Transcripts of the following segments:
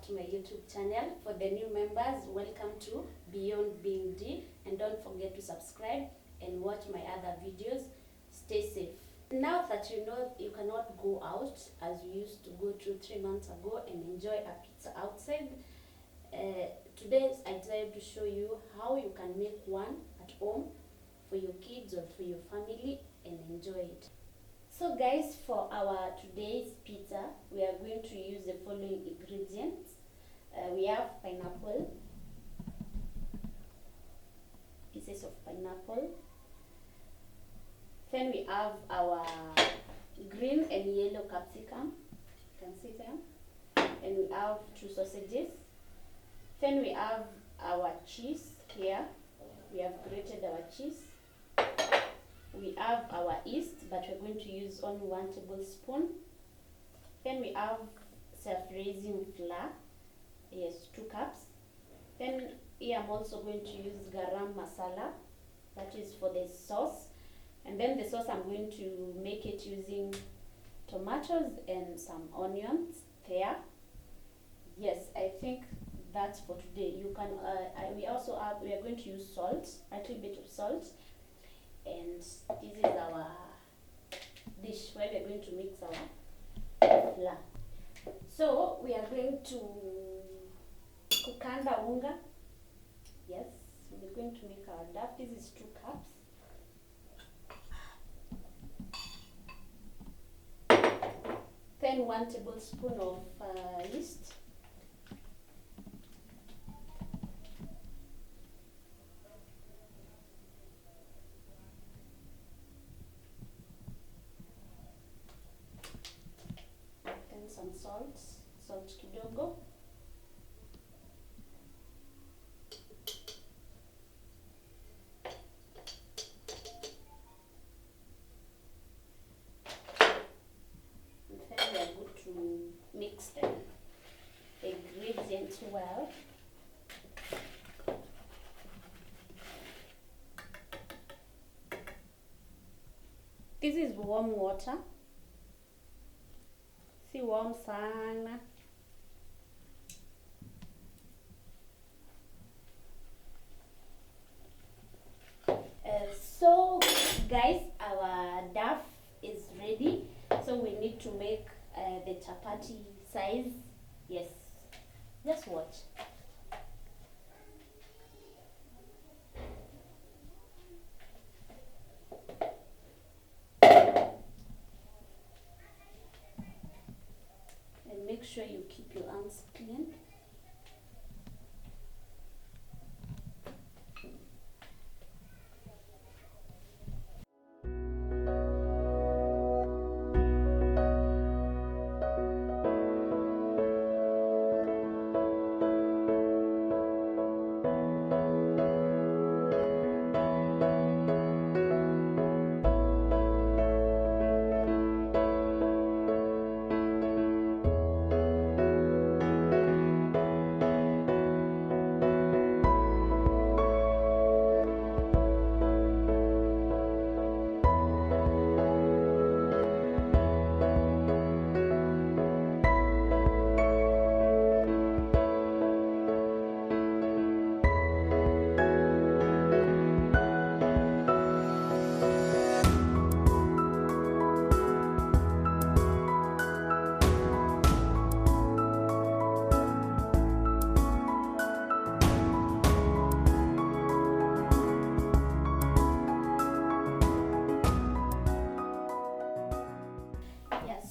to my YouTube channel. For the new members, welcome to Beyond Being D, and don't forget to subscribe and watch my other videos. Stay safe. Now that you know you cannot go out as you used to go 2-3 months ago and enjoy a pizza outside, today I decided to show you how you can make one at home for your kids or for your family and enjoy it. So guys, for our today's pizza, we are going to use the following ingredients. We have pineapple, pieces of pineapple. Then we have our green and yellow capsicum, you can see them. And we have 2 sausages. Then we have our cheese here. We have grated our cheese. We have our yeast, but we're going to use only 1 tablespoon. Then we have self-raising flour, yes, 2 cups. Then here I'm also going to use garam masala, that is for the sauce. And then the sauce I'm going to make it using tomatoes and some onions there. Yes, I think that's for today. You can we are going to use salt, a little bit of salt. And this is our dish where we are going to mix our flour. So we are going to kukanda unga. Yes, we're going to make our dough. This is 2 cups. Then 1 tablespoon of yeast. Some salt kidogo. And then we are going to mix the ingredients well. This is warm water. Si warm sana. So guys, our dough is ready. So we need to make the chapati size. Yes, just watch. Make sure you keep your arms clean.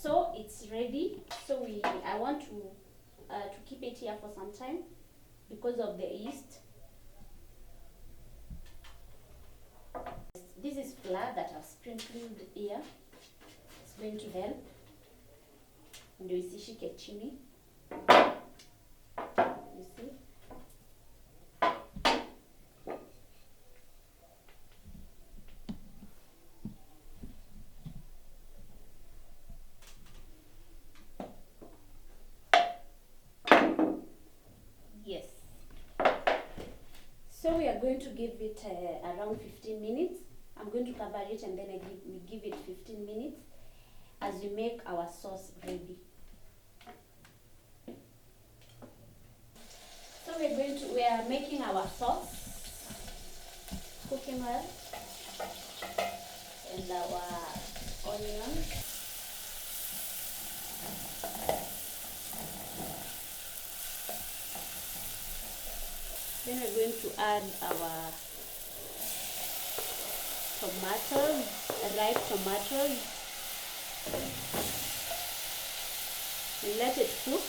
So it's ready. So I want to keep it here for some time because of the yeast. This is flour that I've sprinkled here. It's going to help. Ndio isishike chini. You see? Yes. So we are going to give it around 15 minutes. I'm going to cover it and then we give it 15 minutes as we make our sauce ready. are making our sauce, cooking oil, and our onions. Then we're going to add our tomatoes, ripe tomatoes, and let it cook.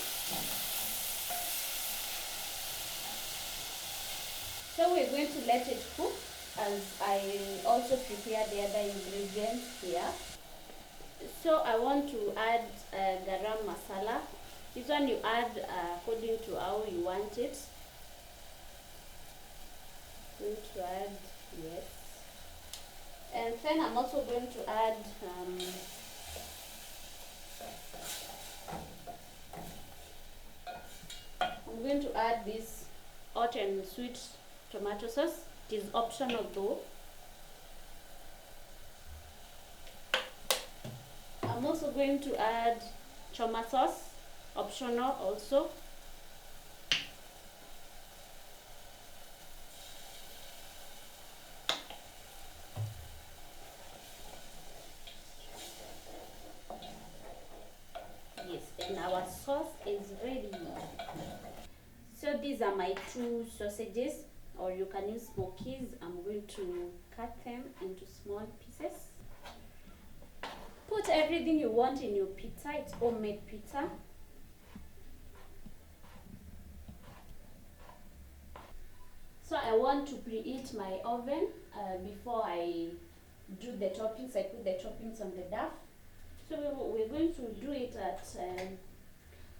So we're going to let it cook as I also prepare the other ingredients here. So I want to add garam masala. This one you add according to how you want it. Going to add, yes. And then I'm also going to add I'm going to add this hot and sweet tomato sauce. It is optional though. I'm also going to add choma sauce, optional also. Yes, and our sauce is ready. So these are my 2 sausages, or you can use smokies. I'm going to cut them into small pieces. Put everything you want in your pizza. It's homemade pizza. So I want to preheat my oven before I do the toppings. I put the toppings on the duff. So we're going to do it at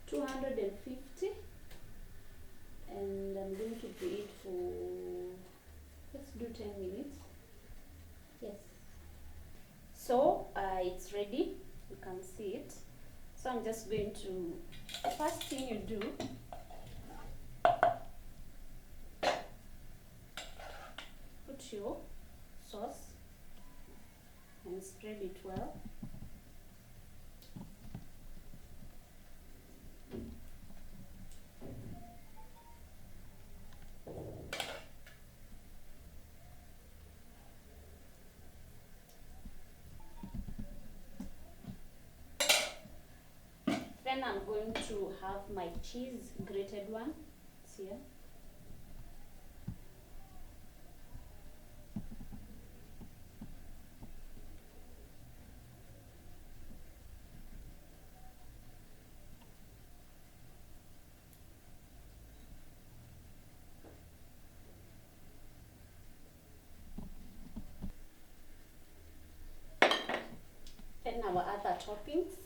250, and I'm going to preheat for, let's do 10 minutes. Yes. So it's ready. You can see it. So I'm just going to, the first thing you do, put your sauce and spread it well. Then I'm going to have my cheese, grated one. It's here. Then our other toppings.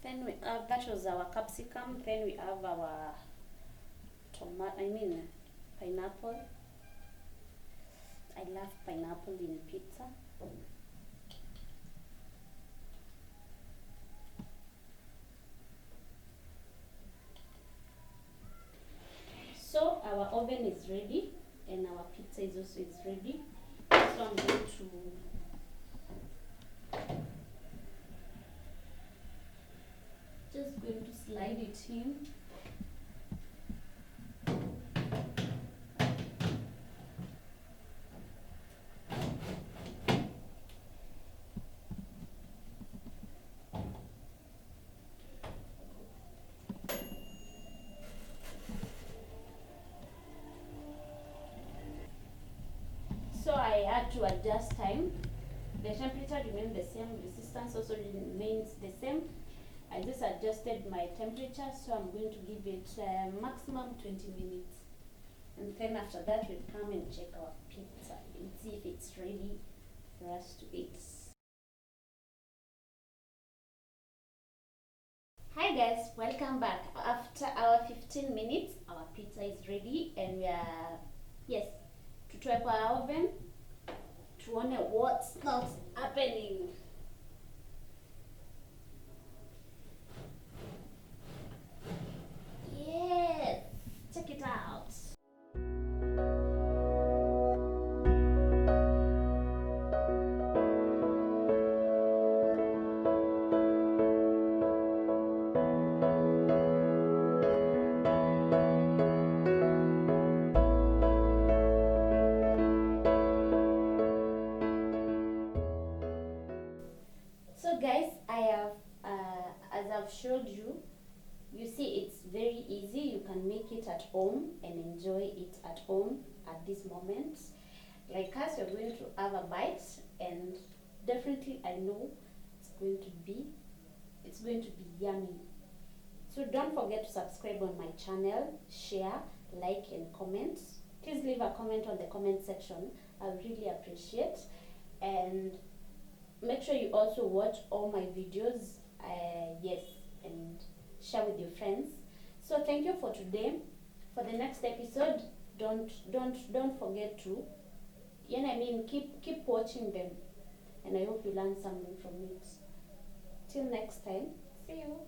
Then we have, that was our capsicum. Then we have our pineapple. I love pineapple in pizza. So our oven is ready and our pizza is also ready. So I'm going to slide it in. So I had to adjust time. The temperature remained the same, resistance also remains the same. I just adjusted my temperature, so I'm going to give it maximum 20 minutes. And then after that, we'll come and check our pizza and see if it's ready for us to eat. Hi guys, welcome back. After our 15 minutes, our pizza is ready and we are, yes, tutoe kwa oven tuone what's not happening. Yes, check it out. So guys, I have, as I've showed you, you see it's very easy. You can make it at home and enjoy it at home at this moment. Like us, you're going to have a bite, and definitely I know it's going to be yummy. So don't forget to subscribe on my channel, share, like and comment. Please leave a comment on the comment section. I really appreciate. And make sure you also watch all my videos, yes, and share with your friends. So thank you for today. For the next episode, don't forget to, you know, I mean, keep watching them, and I hope you learn something from it. Till next time, see you.